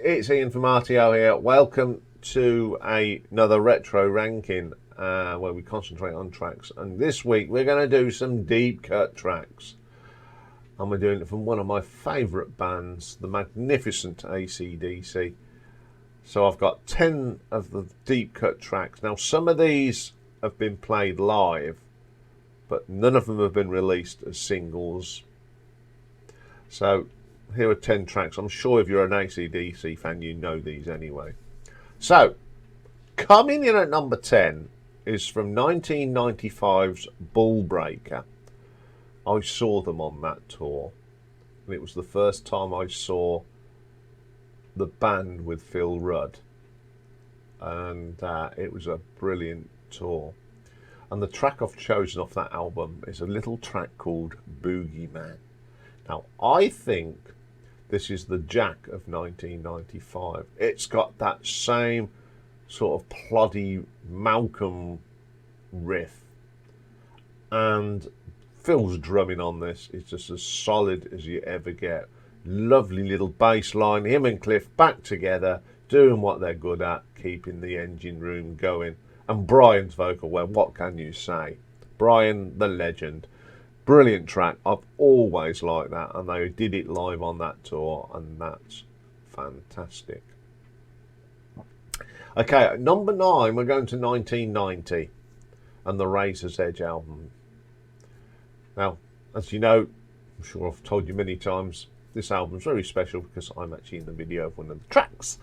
it's Ian from RTO here. Welcome to another retro ranking where we concentrate on tracks. And this week we're going to do some deep cut tracks. And we're doing it from one of my favourite bands, the magnificent AC/DC. So I've got 10 of the deep cut tracks. Now some of these have been played live, but none of them have been released as singles. So here are 10 tracks. I'm sure if you're an AC/DC fan, you know these anyway. So, coming in at number 10 is from 1995's Bullbreaker. I saw them on that tour. And it was the first time I saw the band with Phil Rudd. And it was a brilliant tour. And the track I've chosen off that album is a little track called Boogeyman. Now, I think this is the Jack of 1995. It's got that same sort of ploddy Malcolm riff. And Phil's drumming on this is just as solid as you ever get. Lovely little bass line. Him and Cliff back together, doing what they're good at, keeping the engine room going. And Brian's vocal, well, what can you say? Brian, the legend. Brilliant track. I've always liked that, and they did it live on that tour, and that's fantastic. Okay, at number 9, we're going to 1990 and the Razor's Edge album. Now, as you know, I'm sure I've told you many times, this album's very special because I'm actually in the video of one of the tracks.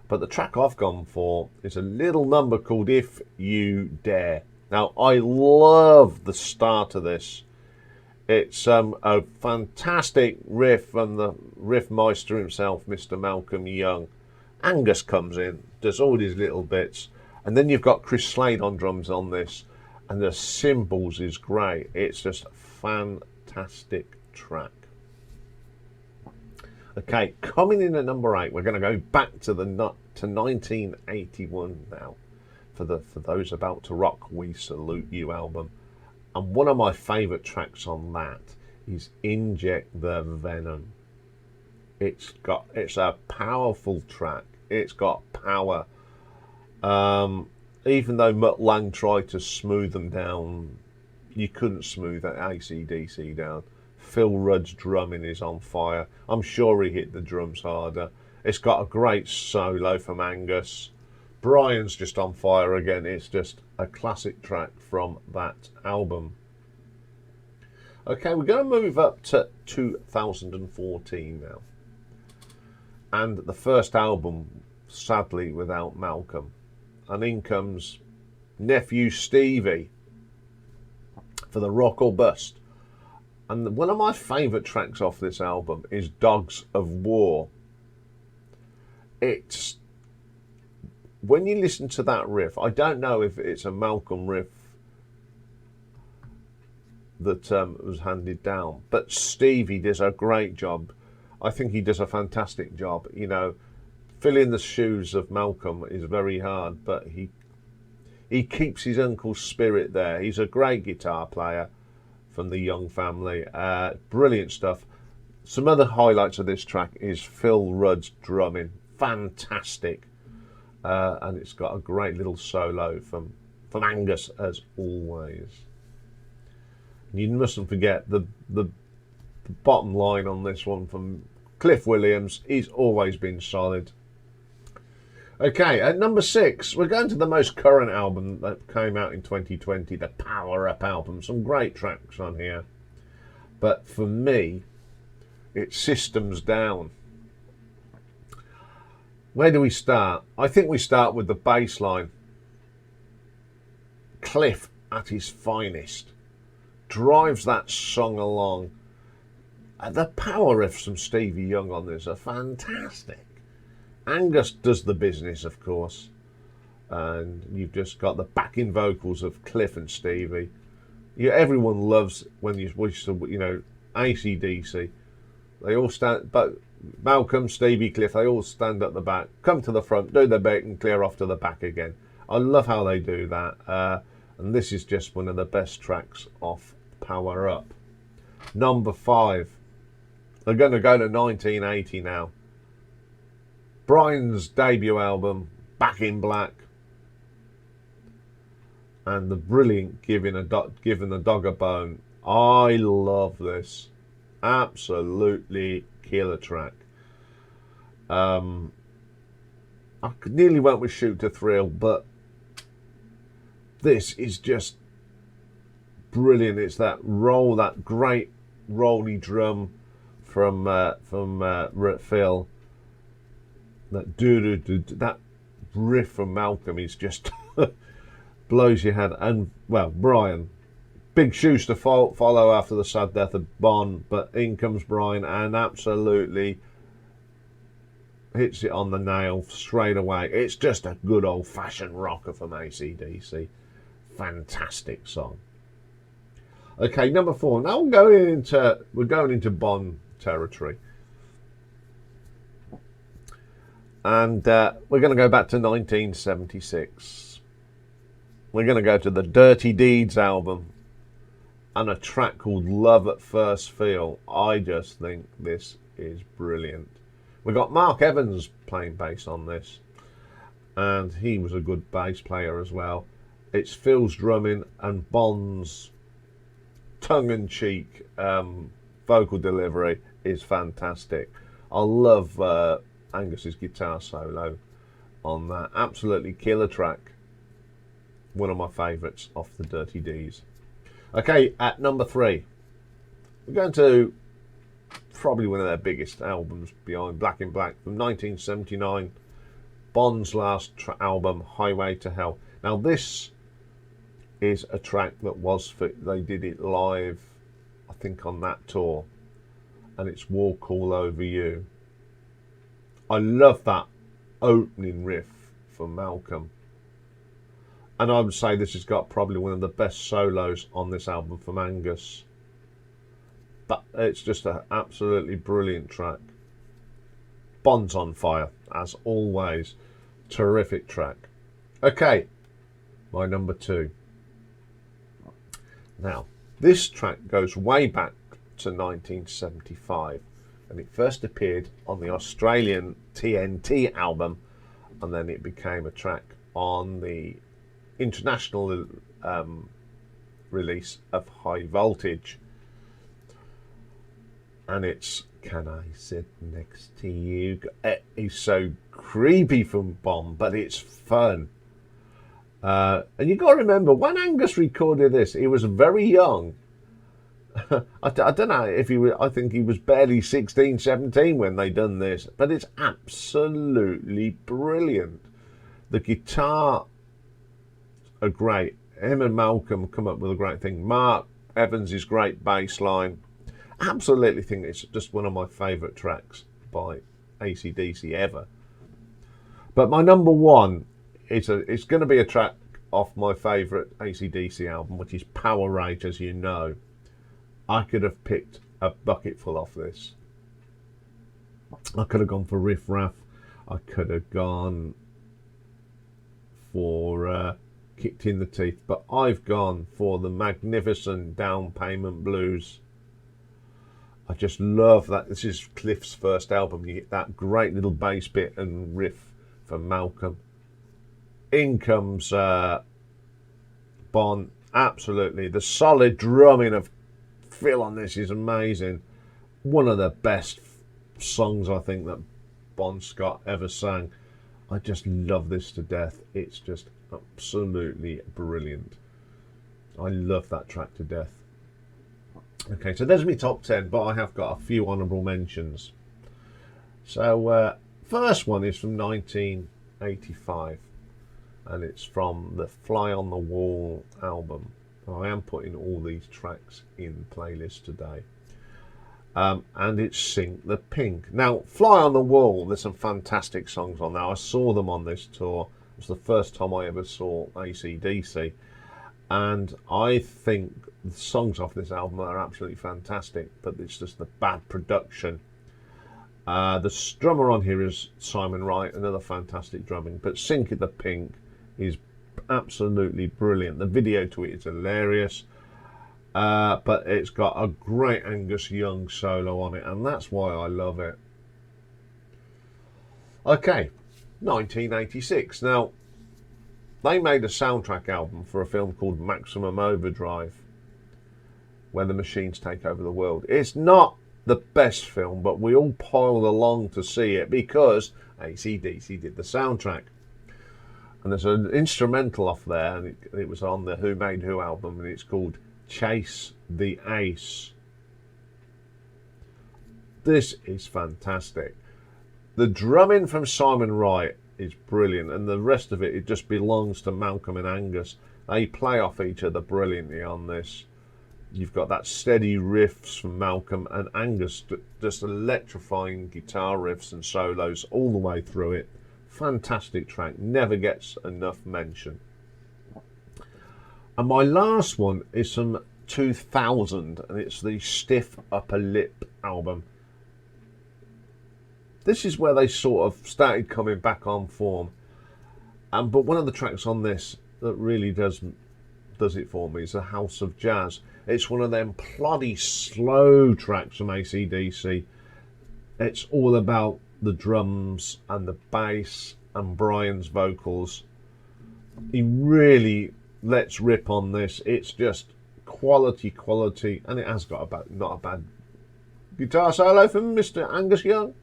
But the track I've gone for is a little number called If You Dare. Now, I love the start of this. It's a fantastic riff from the riff meister himself, Mr. Malcolm Young. Angus comes in, does all these little bits, and then you've got Chris Slade on drums on this, and the cymbals is great. It's just a fantastic track. Okay, coming in at number 8, we're going to go back to 1981 now. For those about to rock, we salute you album. And one of my favourite tracks on that is Inject the Venom. It's a powerful track. It's got power. Even though Mutt Lange tried to smooth them down, you couldn't smooth that AC/DC down. Phil Rudd's drumming is on fire. I'm sure he hit the drums harder. It's got a great solo from Angus. Brian's just on fire again. It's just a classic track from that album. Okay, we're going to move up to 2014 now. And the first album, sadly, without Malcolm. And in comes nephew Stevie for the Rock or Bust. And one of my favourite tracks off this album is Dogs of War. It's... When you listen to that riff, I don't know if it's a Malcolm riff that was handed down, but Stevie does a great job. I think he does a fantastic job. You know, filling the shoes of Malcolm is very hard, but he keeps his uncle's spirit there. He's a great guitar player from the Young family. Brilliant stuff. Some other highlights of this track is Phil Rudd's drumming. Fantastic. And it's got a great little solo from Angus, as always. You mustn't forget the bottom line on this one from Cliff Williams. He's always been solid. Okay, at number 6, we're going to the most current album that came out in 2020, the Power Up album. Some great tracks on here. But for me, it's Systems Down. Where do we start? I think we start with the bass line. Cliff at his finest drives that song along. The power riffs from Stevie Young on this are fantastic. Angus does the business, of course, and you've just got the backing vocals of Cliff and Stevie. Everyone loves when you know, AC/DC. They all stand, but Malcolm, Stevie, Cliff, they all stand at the back, come to the front, do the bit and clear off to the back again. I love how they do that. And this is just one of the best tracks off Power Up. Number 5. They're going to go to 1980 now. Brian's debut album, Back in Black, and the brilliant Giving the Dog a Bone. I love this. Absolutely killer track. I nearly went with Shoot to Thrill, but this is just brilliant. It's that great rolly drum from Phil. That riff from Malcolm is just blows your head. And well, Brian, big shoes to follow after the sad death of Bon, but in comes Brian and absolutely hits it on the nail straight away. It's just a good old-fashioned rocker from AC/DC. Fantastic song. Okay, number 4. Now we're going into Bon territory, and we're going to go back to 1976. We're going to go to the Dirty Deeds album and a track called Love at First Feel. I just think this is brilliant. We got Mark Evans playing bass on this, and he was a good bass player as well. It's Phil's drumming and Bon's tongue-in-cheek vocal delivery is fantastic. I love Angus's guitar solo on that. Absolutely killer track. One of my favourites off the Dirty D's. Okay, at number 3, we're going to probably one of their biggest albums behind Black in Black from 1979. Bon's last album, Highway to Hell. Now this is a track that they did it live, I think, on that tour, and it's Walk All Over You. I love that opening riff from Malcolm, and I would say this has got probably one of the best solos on this album from Angus. But it's just an absolutely brilliant track. Bon's on fire, as always. Terrific track. Okay, my number 2. Now, this track goes way back to 1975, and it first appeared on the Australian TNT album, and then it became a track on the international release of High Voltage. And it's Can I Sit Next to You? It's so creepy from Bon, but it's fun. And you got to remember, when Angus recorded this, he was very young. I don't know if he was, I think he was barely 16, 17 when they done this, but it's absolutely brilliant. The guitar are great. Him and Malcolm come up with a great thing. Mark Evans' great bass line. Absolutely think it's just one of my favourite tracks by AC/DC ever. But my number 1, it's going to be a track off my favourite AC/DC album, which is Power Rage, as you know. I could have picked a bucket full off this. I could have gone for Riff Raff. I could have gone for Kicked in the Teeth. But I've gone for the magnificent Down Payment Blues. I just love that. This is Cliff's first album. You get that great little bass bit and riff from Malcolm. In comes Bon. Absolutely. The solid drumming of Phil on this is amazing. One of the best songs I think that Bon Scott ever sang. I just love this to death. It's just absolutely brilliant. I love that track to death. Okay, so there's my top 10, but I have got a few honourable mentions. So, first one is from 1985, and it's from the Fly on the Wall album. I am putting all these tracks in playlist today. And it's Sink the Pink. Now, Fly on the Wall, there's some fantastic songs on there. I saw them on this tour. It was the first time I ever saw AC/DC. And I think the songs off this album are absolutely fantastic, but it's just the bad production. The drummer on here is Simon Wright, another fantastic drumming. But Sink the Pink is absolutely brilliant. The video to it is hilarious. But it's got a great Angus Young solo on it, and that's why I love it. Okay, 1986. Now, they made a soundtrack album for a film called Maximum Overdrive, where the machines take over the world. It's not the best film, but we all piled along to see it because AC/DC did the soundtrack. And there's an instrumental off there, and it was on the Who Made Who album, and it's called Chase the Ace. This is fantastic. The drumming from Simon Wright is brilliant, and the rest of it just belongs to Malcolm and Angus. They play off each other brilliantly on this. You've got that steady riffs from Malcolm, and Angus just electrifying guitar riffs and solos all the way through it. Fantastic track, never gets enough mention. And my last one is from 2000, and it's the Stiff Upper Lip album. This is where they sort of started coming back on form. But one of the tracks on this that really does it for me is The House of Jazz. It's one of them ploddy, slow tracks from AC/DC. It's all about the drums and the bass and Brian's vocals. He really lets rip on this. It's just quality, and it has got not a bad guitar solo from Mr. Angus Young.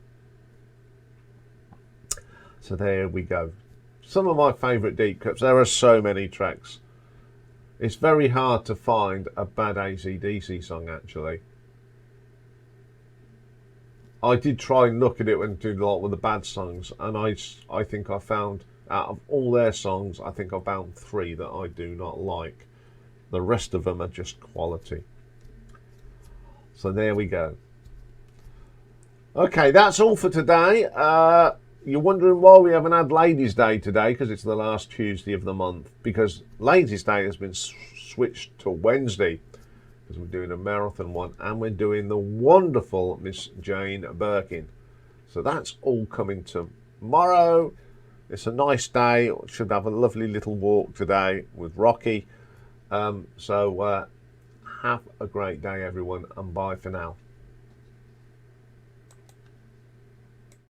So there we go. Some of my favourite deep cuts. There are so many tracks. It's very hard to find a bad AC/DC song, actually. I did try and look at it and do a lot with the bad songs, and I think I found, out of all their songs, I think I found 3 that I do not like. The rest of them are just quality. So there we go. Okay, that's all for today. You're wondering why we haven't had Ladies' Day today, because it's the last Tuesday of the month. Because Ladies' Day has been switched to Wednesday, because we're doing a marathon one, and we're doing the wonderful Miss Jane Birkin. So that's all coming tomorrow. It's a nice day. Should have a lovely little walk today with Rocky. So have a great day, everyone, and bye for now.